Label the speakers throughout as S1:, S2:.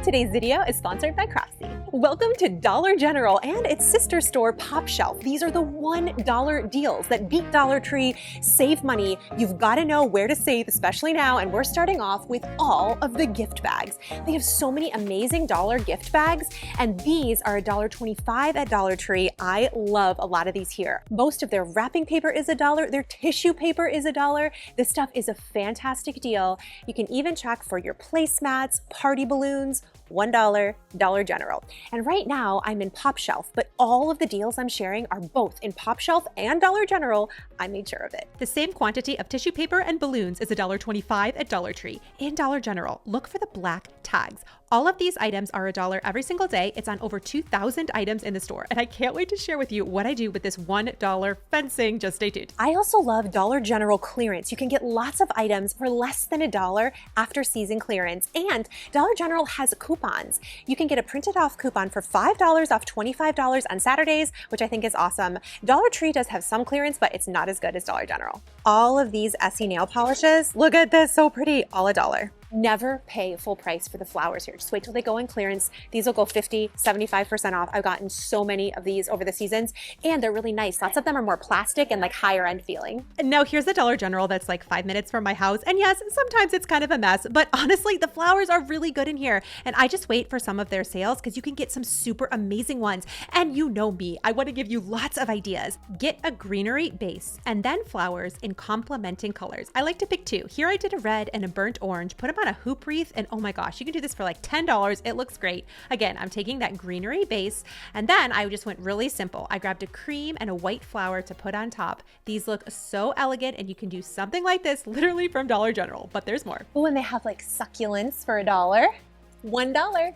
S1: Today's video is sponsored by Craftsy. Welcome to Dollar General and its sister store, Pop Shelf. These are the $1 deals that beat Dollar Tree, save money. You've got to know where to save, especially now, and we're starting off with all of the gift bags. They have so many amazing dollar gift bags, and these are $1.25 at Dollar Tree. I love a lot of these here. Most of their wrapping paper is $1, their tissue paper is $1. This stuff is a fantastic deal. You can even check for your placemats, party balloons, $1, Dollar General. And right now I'm in Pop Shelf, but all of the deals I'm sharing are both in Pop Shelf and Dollar General. I made sure of it.
S2: The same quantity of tissue paper and balloons is $1.25 at Dollar Tree. In Dollar General, look for the black tags. All of these items are $1 every single day. It's on over 2,000 items in the store, and I can't wait to share with you what I do with this $1 fencing. Just stay tuned.
S1: I also love Dollar General clearance. You can get lots of items for less than $1 after season clearance, and Dollar General has coupons. You can get a printed off coupon for $5 off $25 on Saturdays, which I think is awesome. Dollar Tree does have some clearance, but it's not as good as Dollar General. All of these Essie nail polishes, look at this, so pretty, all $1. Never pay full price for the flowers here. Just wait till they go in clearance. These will go 50, 75% off. I've gotten so many of these over the seasons, and they're really nice. Lots of them are more plastic and like higher end feeling.
S2: And now here's the Dollar General that's like 5 minutes from my house. And yes, sometimes it's kind of a mess, but honestly, the flowers are really good in here. And I just wait for some of their sales because you can get some super amazing ones. And you know me, I want to give you lots of ideas. Get a greenery base and then flowers in complementing colors. I like to pick two. Here I did a red and a burnt orange, put them on a hoop wreath, and oh my gosh, you can do this for like $10. It looks great. Again, I'm taking that greenery base, and then I just went really simple. I grabbed a cream and a white flower to put on top. These look so elegant, and you can do something like this literally from Dollar General, but there's more.
S1: Oh, and they have like succulents for $1. $1.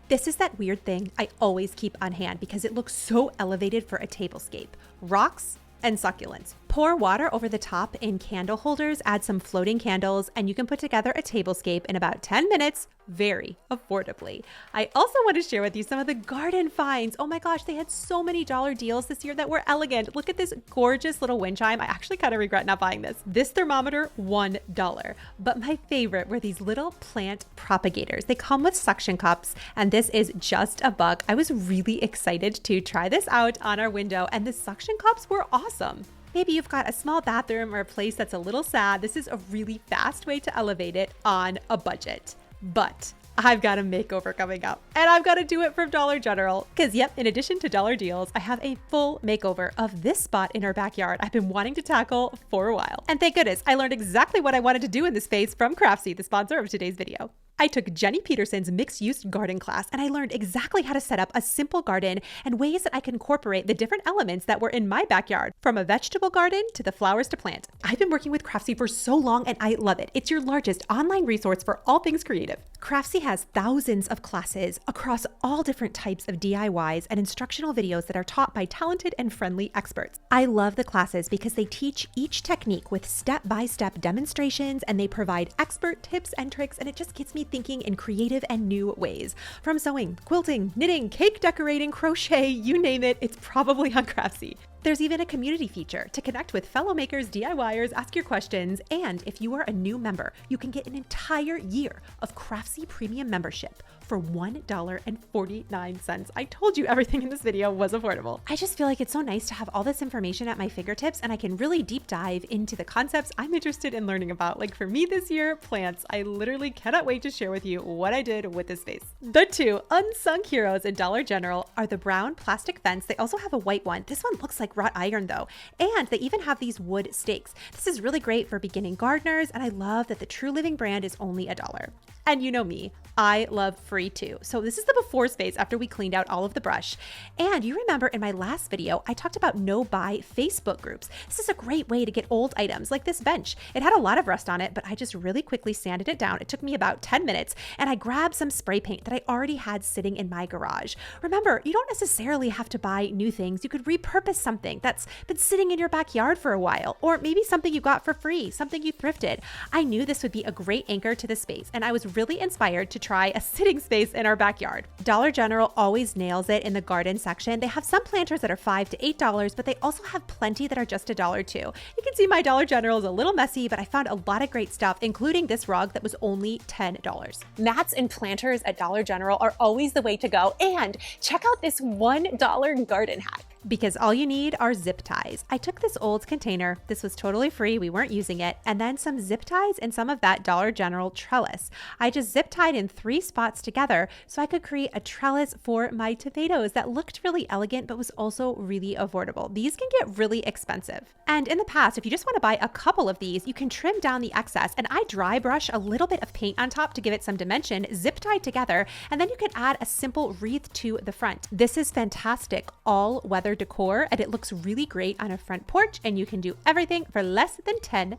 S2: This is that weird thing I always keep on hand because it looks so elevated for a tablescape. Rocks and succulents. Pour water over the top in candle holders, add some floating candles, and you can put together a tablescape in about 10 minutes, very affordably. I also want to share with you some of the garden finds. Oh my gosh, they had so many dollar deals this year that were elegant. Look at this gorgeous little wind chime. I actually kind of regret not buying this. This thermometer, $1. But my favorite were these little plant propagators. They come with suction cups, and this is just $1. I was really excited to try this out on our window, and the suction cups were awesome. Maybe you've got a small bathroom or a place that's a little sad. This is a really fast way to elevate it on a budget. But I've got a makeover coming up, and I've got to do it from Dollar General. Because yep, in addition to dollar deals, I have a full makeover of this spot in our backyard I've been wanting to tackle for a while. And thank goodness, I learned exactly what I wanted to do in this space from Craftsy, the sponsor of today's video. I took Jenny Peterson's mixed-use garden class, and I learned exactly how to set up a simple garden and ways that I can incorporate the different elements that were in my backyard, from a vegetable garden to the flowers to plant. I've been working with Craftsy for so long, and I love it. It's your largest online resource for all things creative. Craftsy has thousands of classes across all different types of DIYs and instructional videos that are taught by talented and friendly experts. I love the classes because they teach each technique with step-by-step demonstrations, and they provide expert tips and tricks, and it just gets me thinking in creative and new ways. From sewing, quilting, knitting, cake decorating, crochet, you name it, it's probably on Craftsy. There's even a community feature to connect with fellow makers, DIYers, ask your questions, and if you are a new member, you can get an entire year of Craftsy Premium membership for $1.49. I told you everything in this video was affordable. I just feel like it's so nice to have all this information at my fingertips, and I can really deep dive into the concepts I'm interested in learning about. Like for me this year, plants. I literally cannot wait to share with you what I did with this space. The two unsung heroes in Dollar General are the brown plastic fence. They also have a white one. This one looks like wrought iron though, and they even have these wood stakes. This is really great for beginning gardeners, and I love that the True Living brand is only $1. And you know me, I love free too. So this is the before space after we cleaned out all of the brush. And you remember in my last video, I talked about no-buy Facebook groups. This is a great way to get old items like this bench. It had a lot of rust on it, but I just really quickly sanded it down. It took me about 10 minutes, and I grabbed some spray paint that I already had sitting in my garage. Remember, you don't necessarily have to buy new things. You could repurpose something that's been sitting in your backyard for a while, or maybe something you got for free, something you thrifted. I knew this would be a great anchor to the space, and I was really really inspired to try a sitting space in our backyard. Dollar General always nails it in the garden section. They have some planters that are $5 to $8, but they also have plenty that are just $1 too. You can see my Dollar General is a little messy, but I found a lot of great stuff, including this rug that was only $10.
S1: Mats and planters at Dollar General are always the way to go. And check out this $1 garden hack.
S2: Because all you need are zip ties. I took this old container, this was totally free, we weren't using it, and then some zip ties and some of that Dollar General trellis. I just zip tied in 3 spots together so I could create a trellis for my tomatoes that looked really elegant but was also really affordable. These can get really expensive. And in the past, if you just want to buy a couple of these, you can trim down the excess, and I dry brush a little bit of paint on top to give it some dimension, zip tied together, and then you can add a simple wreath to the front. This is fantastic all-weather decor, and it looks really great on a front porch, and you can do everything for less than $10.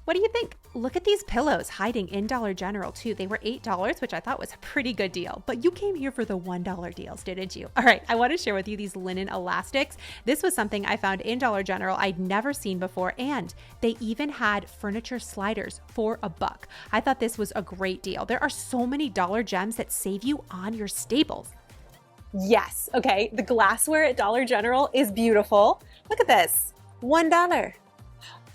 S2: What do you think? Look at these pillows hiding in Dollar General too. They were $8, which I thought was a pretty good deal, but you came here for the $1 deals, didn't you? All right, I want to share with you these linen elastics. This was something I found in Dollar General I'd never seen before, and they even had furniture sliders for $1. I thought this was a great deal. There are so many dollar gems that save you on your staples.
S1: Yes, okay, the glassware at Dollar General is beautiful. Look at this, $1.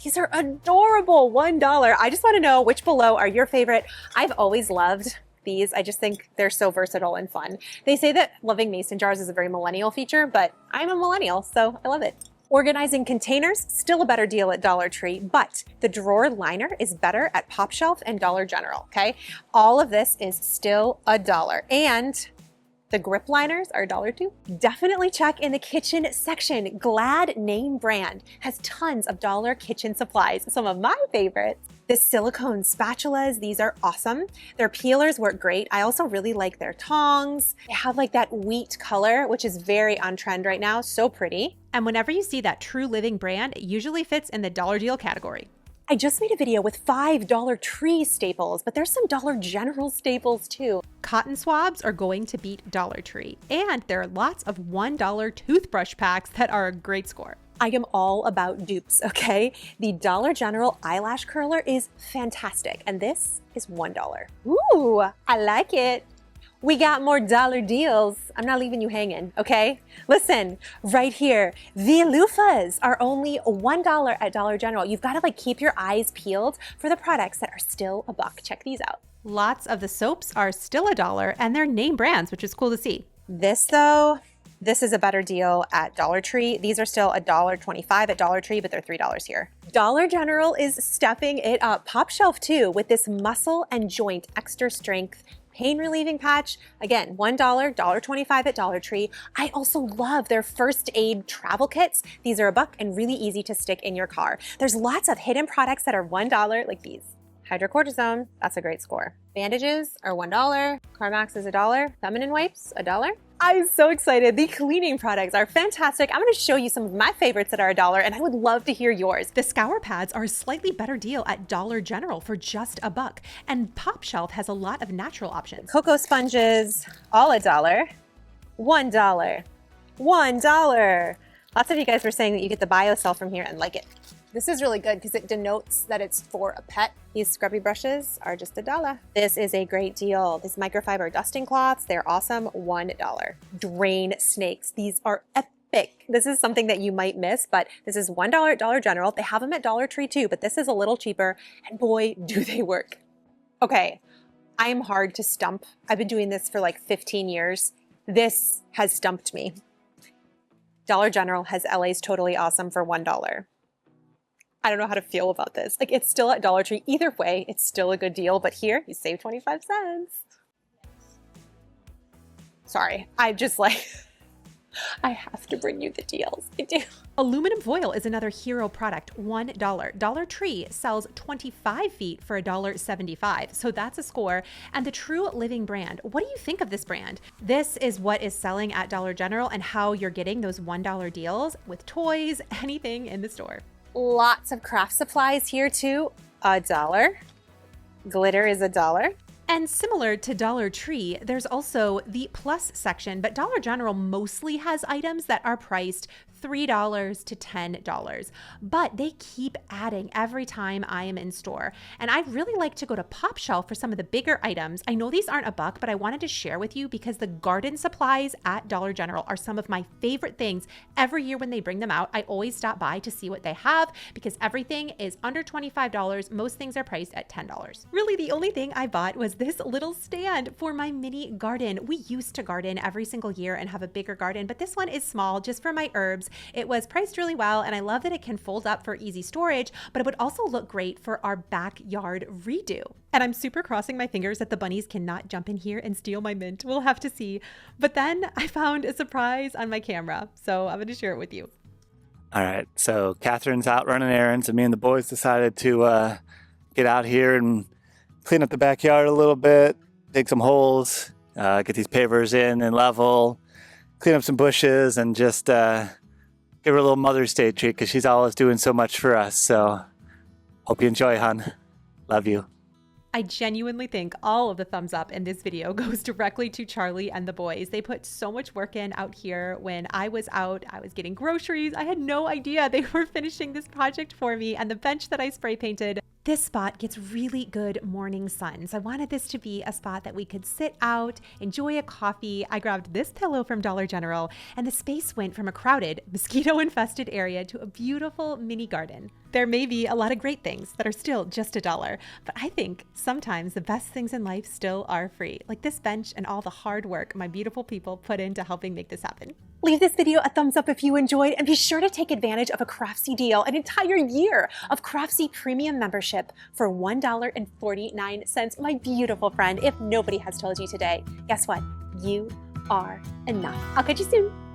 S1: These are adorable, $1. I just want to know which below are your favorite. I've always loved these. I just think they're so versatile and fun. They say that loving mason jars is a very millennial feature, but I'm a millennial, so I love it. Organizing containers, still a better deal at Dollar Tree, but the drawer liner is better at Pop Shelf and Dollar General, okay? All of this is still $1. And the grip liners are $1 too. Definitely check in the kitchen section. Glad name brand has tons of dollar kitchen supplies. Some of my favorites. The silicone spatulas, these are awesome. Their peelers work great. I also really like their tongs. They have like that wheat color, which is very on trend right now. So pretty.
S2: And whenever you see that True Living brand, it usually fits in the dollar deal category.
S1: I just made a video with 5 Dollar Tree staples, but there's some Dollar General staples too.
S2: Cotton swabs are going to beat Dollar Tree, and there are lots of $1 toothbrush packs that are a great score.
S1: I am all about dupes, okay? The Dollar General eyelash curler is fantastic, and this is $1. Ooh, I like it. We got more dollar deals. I'm not leaving you hanging, okay? Listen, right here, the loofahs are only $1 at Dollar General. You've got to like keep your eyes peeled for the products that are still $1. Check these out.
S2: Lots of the soaps are still $1, and they're name brands, which is cool to see.
S1: This though, this is a better deal at Dollar Tree. These are still $1.25 at Dollar Tree, but they're $3 here. Dollar General is stepping it up. Pop Shelf too, with this muscle and joint extra strength pain relieving patch. Again, $1, $1.25 at Dollar Tree. I also love their first aid travel kits. These are $1 and really easy to stick in your car. There's lots of hidden products that are $1, like these. Hydrocortisone, that's a great score. Bandages are $1. Carmax is $1. Feminine wipes, $1. I'm so excited. The cleaning products are fantastic. I'm going to show you some of my favorites that are $1, and I would love to hear yours.
S2: The scour pads are a slightly better deal at Dollar General for just $1, and Pop Shelf has a lot of natural options.
S1: Cocoa sponges, all $1. $1. $1. Lots of you guys were saying that you get the BioCell from here and like it. This is really good because it denotes that it's for a pet. These scrubby brushes are just $1. This is a great deal. These microfiber dusting cloths, they're awesome, $1. Drain snakes, these are epic. This is something that you might miss, but this is $1 at Dollar General. They have them at Dollar Tree too, but this is a little cheaper, and boy, do they work. Okay, I'm hard to stump. I've been doing this for like 15 years. This has stumped me. Dollar General has LA's Totally Awesome for $1. I don't know how to feel about this. Like, it's still at Dollar Tree. Either way, it's still a good deal, but here you save 25 cents. Sorry, I just like, I have to bring you the deals. I do.
S2: Aluminum foil is another hero product, $1. Dollar Tree sells 25 feet for $1.75, so that's a score. And the True Living brand, what do you think of this brand? This is what is selling at Dollar General and how you're getting those $1 deals with toys, anything in the store.
S1: Lots of craft supplies here too, $1. Glitter is $1.
S2: And similar to Dollar Tree, there's also the plus section, but Dollar General mostly has items that are priced $3 to $10, but they keep adding every time I am in store. And I really like to go to Pop Shelf for some of the bigger items. I know these aren't a buck, but I wanted to share with you because the garden supplies at Dollar General are some of my favorite things. Every year when they bring them out, I always stop by to see what they have because everything is under $25. Most things are priced at $10. Really, the only thing I bought was this little stand for my mini garden. We used to garden every single year and have a bigger garden, but this one is small just for my herbs. It was priced really well, and I love that it can fold up for easy storage, but it would also look great for our backyard redo. And I'm super crossing my fingers that the bunnies cannot jump in here and steal my mint. We'll have to see. But then I found a surprise on my camera, so I'm going to share it with you.
S3: All right, so Kathryn's out running errands, and me and the boys decided to get out here and clean up the backyard a little bit, dig some holes, get these pavers in and level, clean up some bushes, and just give her a little Mother's Day treat because she's always doing so much for us. So hope you enjoy, hon. Love you.
S2: I genuinely think all of the thumbs up in this video goes directly to Charlie and the boys. They put so much work in out here. When I was out, I was getting groceries. I had no idea they were finishing this project for me, and the bench that I spray painted. This spot gets really good morning sun. So I wanted this to be a spot that we could sit out, enjoy a coffee. I grabbed this pillow from Dollar General, and the space went from a crowded, mosquito-infested area to a beautiful mini garden. There may be a lot of great things that are still just $1, but I think sometimes the best things in life still are free, like this bench and all the hard work my beautiful people put into helping make this happen.
S1: Leave this video a thumbs up if you enjoyed, and be sure to take advantage of a Craftsy deal, an entire year of Craftsy premium membership for $1.49. My beautiful friend, if nobody has told you today, guess what? You are enough. I'll catch you soon.